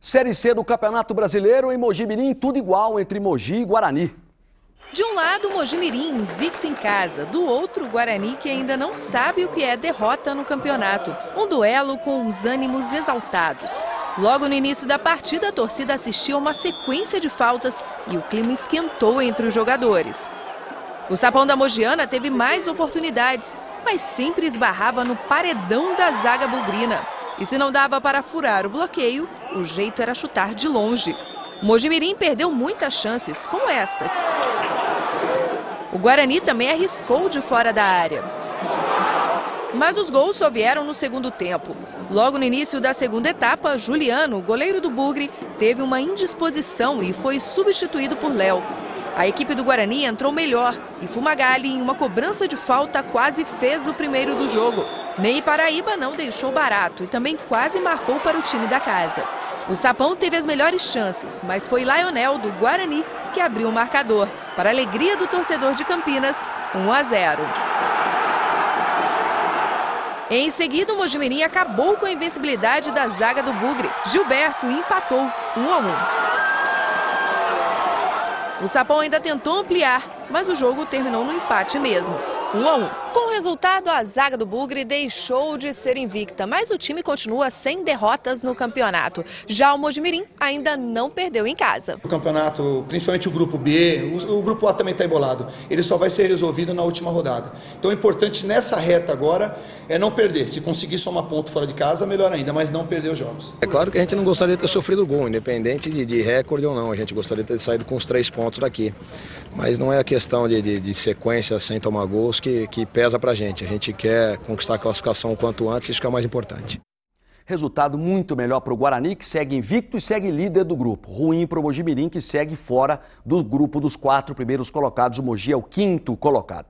Série C do Campeonato Brasileiro em Mogi-mirim, tudo igual entre Mogi e Guarani. De um lado, Mogi-mirim invicto em casa. Do outro, Guarani, que ainda não sabe o que é derrota no campeonato. Um duelo com os ânimos exaltados. Logo no início da partida, a torcida assistiu a uma sequência de faltas e o clima esquentou entre os jogadores. O Sapão da Mogiana teve mais oportunidades, mas sempre esbarrava no paredão da zaga bugrina. E se não dava para furar o bloqueio, o jeito era chutar de longe. Mogi-mirim perdeu muitas chances, como esta. O Guarani também arriscou de fora da área. Mas os gols só vieram no segundo tempo. Logo no início da segunda etapa, Juliano, goleiro do Bugre, teve uma indisposição e foi substituído por Léo. A equipe do Guarani entrou melhor e Fumagalli, em uma cobrança de falta, quase fez o primeiro do jogo. Ney Paraíba não deixou barato e também quase marcou para o time da casa. O Sapão teve as melhores chances, mas foi Lionel, do Guarani, que abriu o marcador. Para a alegria do torcedor de Campinas, 1-0. Em seguida, o Mogi-mirim acabou com a invencibilidade da zaga do Bugre. Gilberto empatou 1-1. O Sapão ainda tentou ampliar, mas o jogo terminou no empate mesmo, 1-1. Com o resultado, a zaga do Bugre deixou de ser invicta, mas o time continua sem derrotas no campeonato. Já o Mogi-mirim ainda não perdeu em casa. O campeonato, principalmente o grupo B, o grupo A também está embolado. Ele só vai ser resolvido na última rodada. Então o importante nessa reta agora é não perder. Se conseguir somar ponto fora de casa, melhor ainda, mas não perder os jogos. É claro que a gente não gostaria de ter sofrido gol, independente de recorde ou não. A gente gostaria de ter saído com os 3 pontos daqui. Mas não é a questão de sequência sem tomar gols que pesa pra gente. A gente quer conquistar a classificação o quanto antes, isso que é o mais importante. Resultado muito melhor para o Guarani, que segue invicto e segue líder do grupo. Ruim para o Mogi-mirim, que segue fora do grupo dos 4 primeiros colocados. O Mogi é o 5º colocado.